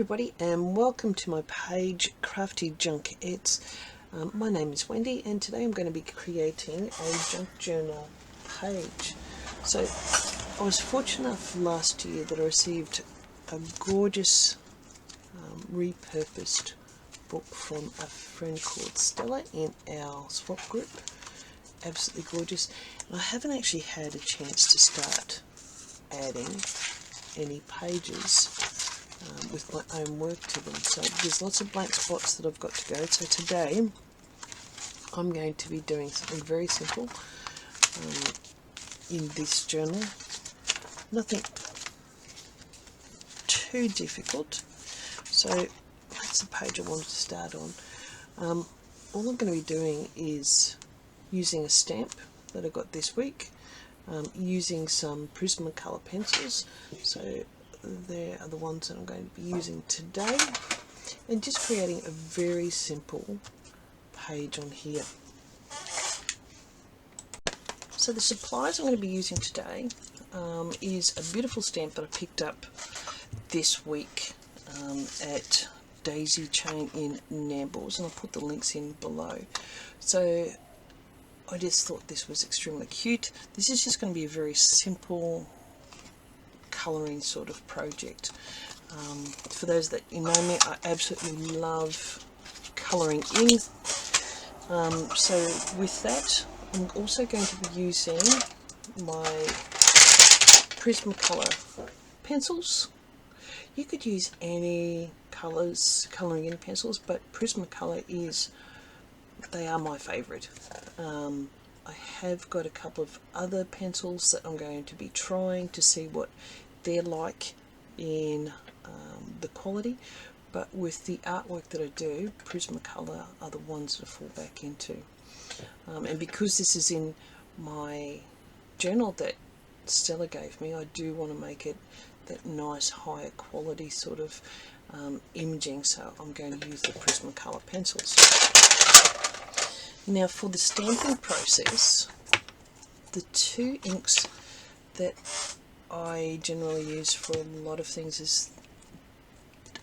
everybody, and welcome to my page Crafty Junkettes. My name is Wendy, and today I'm going to be creating a junk journal page. So I was fortunate enough last year that I received a gorgeous repurposed book from a friend called Stella in our swap group. Absolutely gorgeous. And I haven't actually had a chance to start adding any pages with my own work to them, so there's lots of blank spots that I've got to go. So today I'm going to be doing something very simple in this journal, nothing too difficult. So that's the page I wanted to start on. All I'm going to be doing is using a stamp that I got this week, using some Prismacolor pencils, so they are the ones that I'm going to be using today, and just creating a very simple page on here. So the supplies I'm going to be using today is a beautiful stamp that I picked up this week at Daisy Chain in Nambles, and I'll put the links in below. So I just thought this was extremely cute. This is just going to be a very simple colouring sort of project. For those that you know me, I absolutely love colouring in. So with that, I'm also going to be using my Prismacolor pencils. You could use any colours, colouring in pencils, but Prismacolor they are my favourite. I have got a couple of other pencils that I'm going to be trying to see what they're like in the quality, but with the artwork that I do, Prismacolor are the ones that I fall back into. And because this is in my journal that Stella gave me, I do want to make it that nice higher quality sort of imaging, so I'm going to use the Prismacolor pencils. Now for the stamping process, the two inks that I generally use for a lot of things is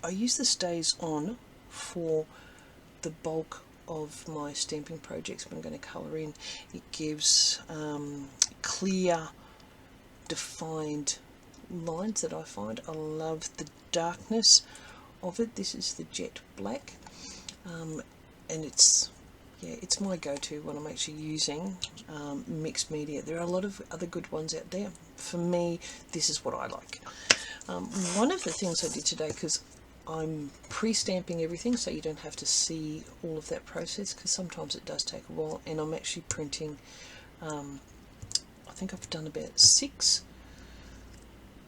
I use the Stays On for the bulk of my stamping projects when I'm going to colour in. It gives clear, defined lines that I find. I love the darkness of it. This is the jet black, and it's my go-to when I'm actually using mixed media. There are a lot of other good ones out there. For me, this is what I like. One of the things I did today, because I'm pre-stamping everything so you don't have to see all of that process, because sometimes it does take a while, and I'm actually printing, I think I've done about 6.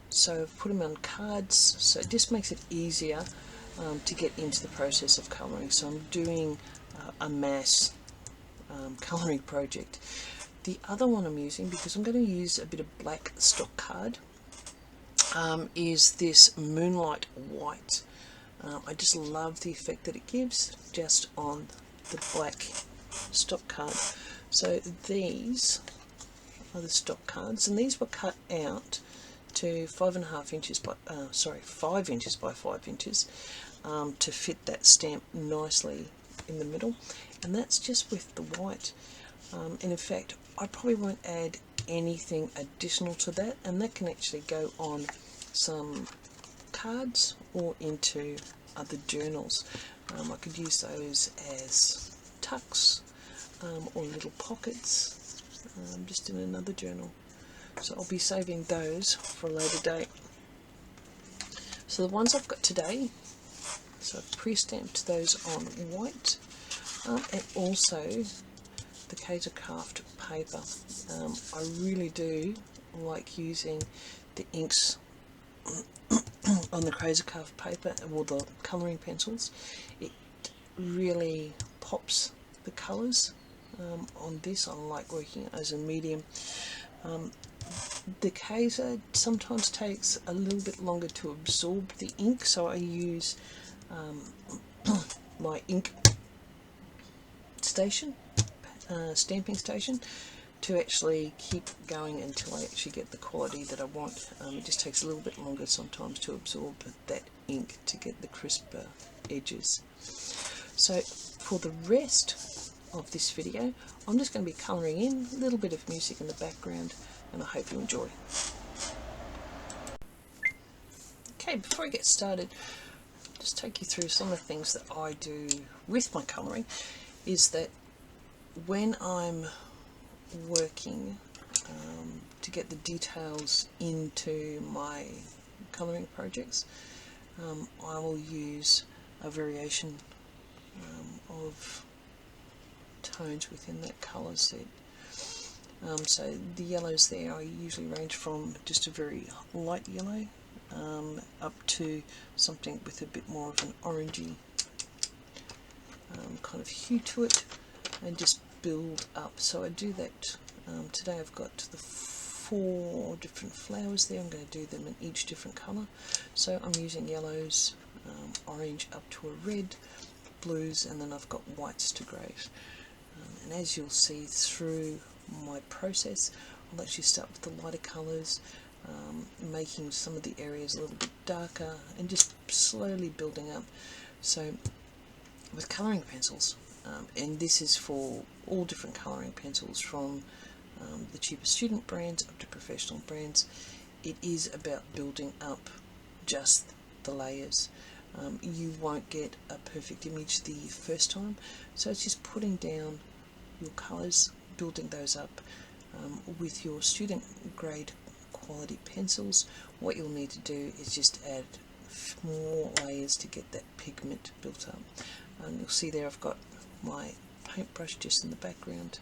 So I've put them on cards, so it just makes it easier to get into the process of colouring. So I'm doing a mass colouring project. The other one I'm using, because I'm going to use a bit of black stock card, is this Moonlight White. I just love the effect that it gives just on the black stock card. So these are the stock cards, and these were cut out to 5.5 inches by 5 inches by 5 inches to fit that stamp nicely in the middle, and that's just with the white. And in fact, I probably won't add anything additional to that, and that can actually go on some cards or into other journals. I could use those as tucks or little pockets just in another journal. So I'll be saving those for a later date. So the ones I've got today, so I've pre-stamped those on white, and also the Kraft paper. I really do like using the inks on the Kraft paper, or the colouring pencils. It really pops the colours on this. I like working as a medium. The Kaiser sometimes takes a little bit longer to absorb the ink, so I use my ink station, stamping station, to actually keep going until I actually get the quality that I want. It just takes a little bit longer sometimes to absorb that ink to get the crisper edges. So for the rest of this video, I'm just going to be colouring in a little bit of music in the background, and I hope you enjoy. Okay, before I get started, just take you through some of the things that I do with my colouring. Is that when I'm working to get the details into my colouring projects, I will use a variation of tones within that colour set. So the yellows there, I usually range from just a very light yellow up to something with a bit more of an orangey kind of hue to it, and just build up. So I do that. Today I've got the 4 different flowers there. I'm going to do them in each different colour. So I'm using yellows, orange up to a red, blues, and then I've got whites to greys. And as you'll see through my process, I'll actually start with the lighter colours, making some of the areas a little bit darker, and just slowly building up. So with colouring pencils, and this is for all different colouring pencils, from the cheaper student brands up to professional brands, it is about building up just the layers. You won't get a perfect image the first time, so it's just putting down your colours, building those up. With your student grade quality pencils, what you'll need to do is just add more layers to get that pigment built up. You'll see there I've got my paintbrush just in the background.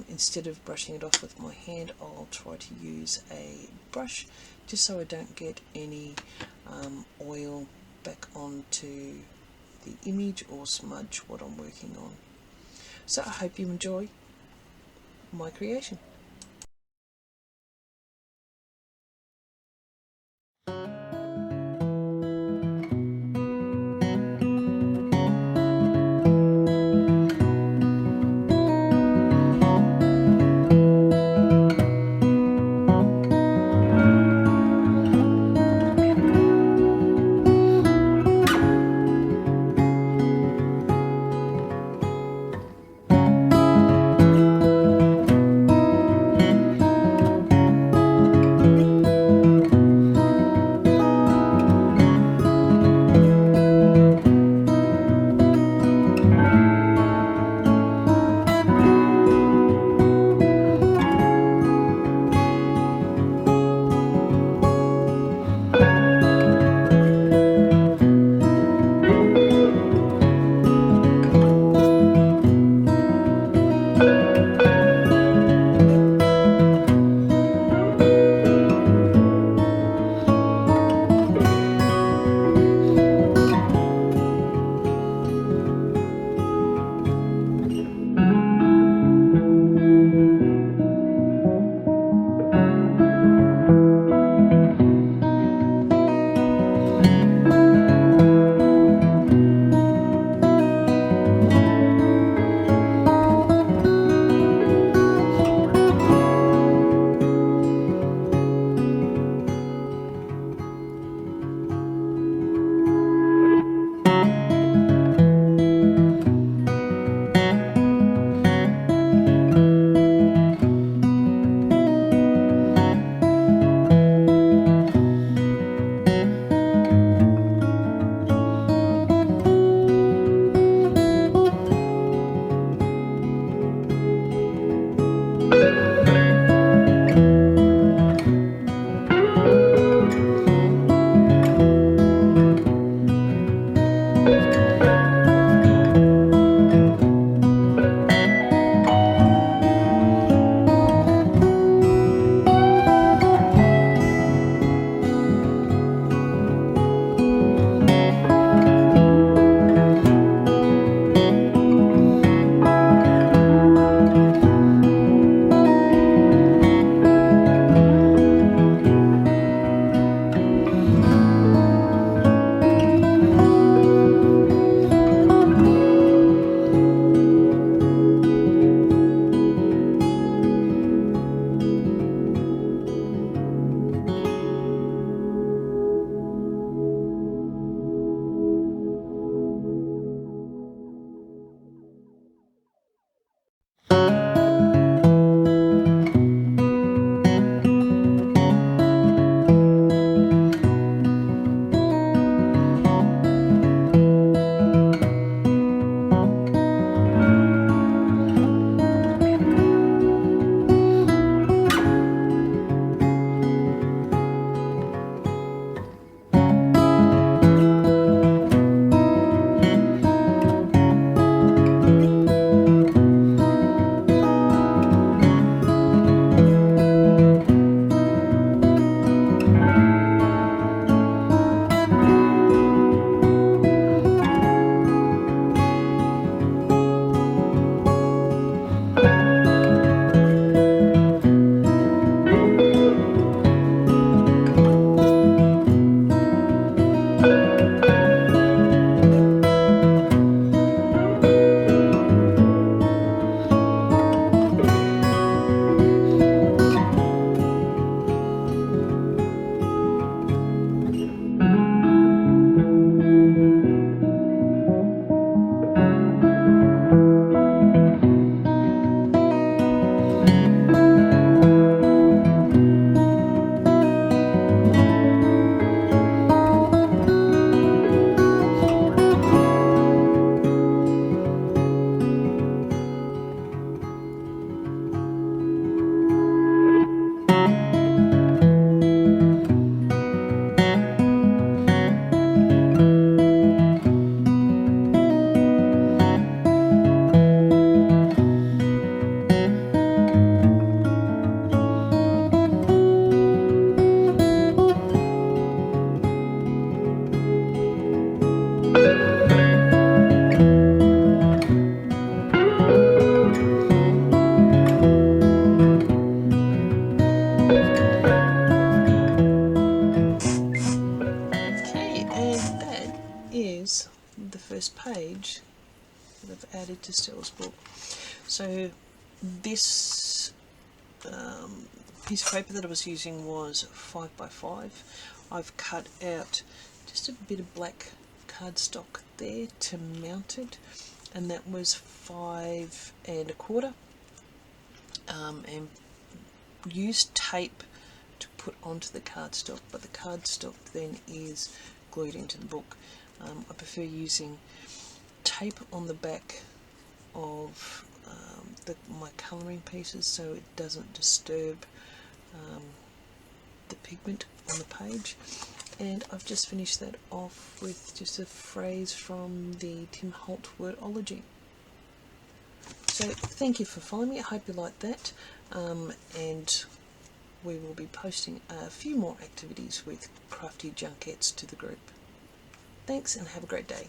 Instead of brushing it off with my hand, I'll try to use a brush just so I don't get any oil back onto the image or smudge what I'm working on. So I hope you enjoy my creation. to Stella's book. So this piece of paper that I was using was 5x5. I've cut out just a bit of black cardstock there to mount it, and that was 5 1/4, and used tape to put onto the cardstock, but the cardstock then is glued into the book. I prefer using tape on the back of my colouring pieces so it doesn't disturb the pigment on the page. And I've just finished that off with just a phrase from the Tim Holt wordology. So thank you for following me. I hope you liked that, and we will be posting a few more activities with Crafty Junkettes to the group. Thanks and have a great day.